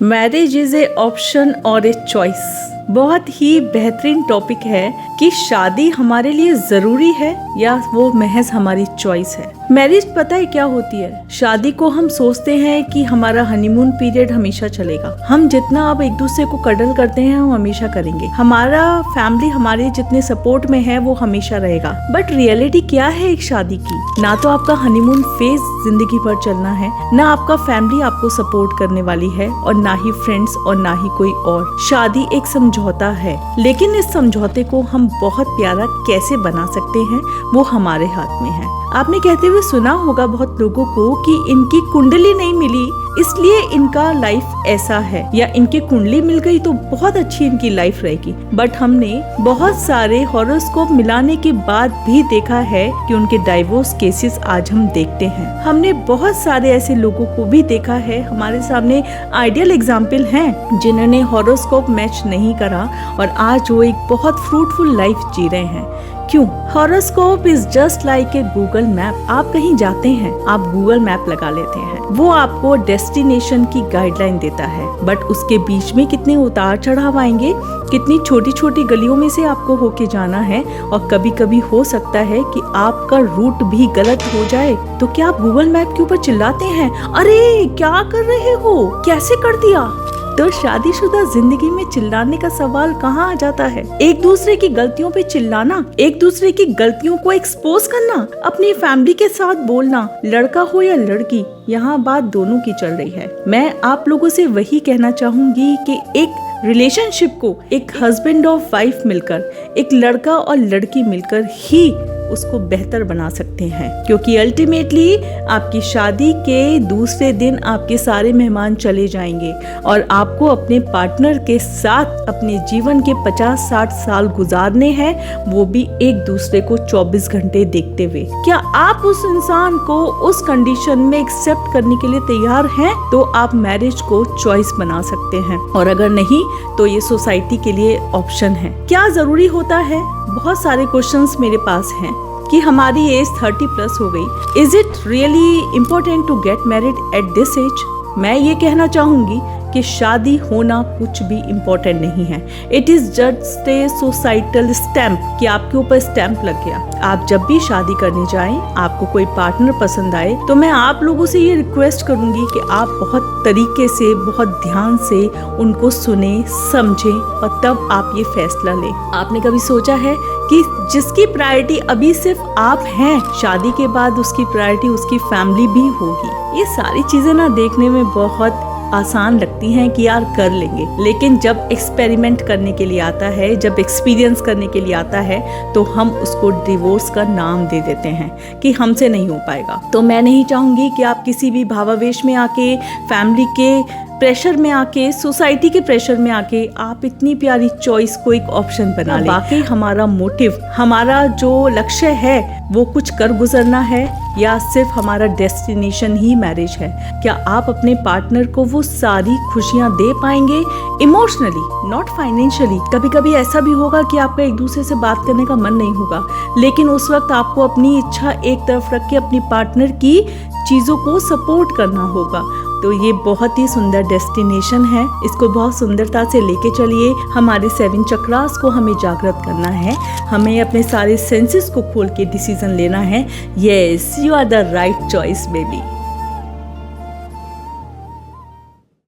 Marriage is A option और a choice. बहुत ही बेहतरीन टॉपिक है कि शादी हमारे लिए जरूरी है या वो महज हमारी चॉइस है। मैरिज पता है क्या होती है? शादी को हम सोचते हैं कि हमारा हनीमून पीरियड हमेशा चलेगा, हम जितना अब एक दूसरे को कडल करते हैं हम हमेशा करेंगे, हमारा फैमिली हमारे जितने सपोर्ट में है वो हमेशा रहेगा। बट रियलिटी क्या है एक शादी की? ना तो आपका हनीमून फेज जिंदगी भर चलना है, ना आपका फैमिली आपको सपोर्ट करने वाली है, और ना ही फ्रेंड्स और ना ही कोई और। शादी एक समझौता है, लेकिन इस समझौते को हम बहुत प्यारा कैसे बना सकते हैं वो हमारे हाथ में है। आपने कहते हुए सुना होगा बहुत लोगों को कि इनकी कुंडली नहीं मिली इसलिए इनका लाइफ ऐसा है, या इनकी कुंडली मिल गई तो बहुत अच्छी इनकी लाइफ रहेगी। बट हमने बहुत सारे हॉरोस्कोप मिलाने के बाद भी देखा है कि उनके डाइवोर्स केसेस आज हम देखते हैं। हमने बहुत सारे ऐसे लोगों को भी देखा है, हमारे सामने आइडियल एग्जाम्पल हैं जिन्होंने हॉरोस्कोप मैच नहीं करा और आज वो एक बहुत फ्रूटफुल लाइफ जी रहे हैं। क्यों? Horoscope is just like a Google map. आप कहीं जाते हैं, आप गूगल मैप लगा लेते हैं, वो आपको डेस्टिनेशन की गाइडलाइन देता है, बट उसके बीच में कितने उतार चढ़ाव आएंगे, कितनी छोटी छोटी गलियों में से आपको होके जाना है, और कभी कभी हो सकता है कि आपका रूट भी गलत हो जाए। तो क्या आप गूगल मैप के ऊपर चिल्लाते हैं, अरे क्या कर रहे हो, कैसे कर दिया? तो शादीशुदा जिंदगी में चिल्लाने का सवाल कहाँ आ जाता है? एक दूसरे की गलतियों पे चिल्लाना, एक दूसरे की गलतियों को एक्सपोज करना, अपनी फैमिली के साथ बोलना, लड़का हो या लड़की, यहाँ बात दोनों की चल रही है। मैं आप लोगों से वही कहना चाहूंगी कि एक रिलेशनशिप को एक हस्बैंड और वाइफ मिलकर, एक लड़का और लड़की मिलकर ही उसको बेहतर बना सकते हैं, क्योंकि अल्टीमेटली आपकी शादी के दूसरे दिन आपके सारे मेहमान चले जाएंगे और आपको अपने पार्टनर के साथ अपने जीवन के 50-60 साल गुजारने हैं, वो भी एक दूसरे को 24 घंटे देखते हुए। क्या आप उस इंसान को उस कंडीशन में एक्सेप्ट करने के लिए तैयार हैं? तो आप मैरिज को चॉइस बना सकते हैं, और अगर नहीं तो ये सोसाइटी के लिए ऑप्शन है। क्या जरूरी होता है? बहुत सारे क्वेश्चंस मेरे पास हैं कि हमारी एज 30+ हो गई, is it really important to get married at this age? मैं ये कहना चाहूंगी कि शादी होना कुछ भी इम्पोर्टेंट नहीं है। It is just a societal stamp कि आपके ऊपर स्टैम्प लग गया। आप जब भी शादी करने जाएं, आपको कोई पार्टनर पसंद आए, तो मैं आप लोगों से ये रिक्वेस्ट करूंगी कि आप बहुत तरीके से, बहुत ध्यान से उनको सुने, समझें और तब आप ये फैसला लें। आपने कभी सोचा है कि जिसकी प्रायोरिटी अभी सिर्फ आप हैं, शादी के बाद उसकी प्रायोरिटी उसकी फैमिली भी होगी? ये सारी चीजें ना देखने में बहुत आसान लगती हैं कि यार कर लेंगे, लेकिन जब एक्सपेरिमेंट करने के लिए आता है, जब एक्सपीरियंस करने के लिए आता है, तो हम उसको डिवोर्स का नाम दे देते हैं कि हमसे नहीं हो पाएगा। तो मैं नहीं चाहूंगी कि आप किसी भी भावावेश में आके, फैमिली के प्रेशर में आके, सोसाइटी के प्रेशर में आके आप इतनी प्यारी चॉइस को एक ऑप्शन बना लें। बाकी हमारा मोटिव, हमारा जो लक्ष्य है वो कुछ कर गुजरना है, या सिर्फ हमारा डेस्टिनेशन ही मैरिज है? क्या आप अपने पार्टनर को वो सारी खुशियां दे पाएंगे इमोशनली, नॉट फाइनेंशियली? कभी कभी ऐसा भी होगा कि आपका एक दूसरे से बात करने का मन नहीं होगा, लेकिन उस वक्त आपको अपनी इच्छा एक तरफ रख के अपनी पार्टनर की चीजों को सपोर्ट करना होगा। तो ये बहुत ही सुंदर डेस्टिनेशन है, इसको बहुत सुंदरता से लेके चलिए। हमारे 7 चक्रास को हमें जागृत करना है, हमें अपने सारे सेंसेस को खोल के डिसीजन लेना है। Yes, you are the right choice baby.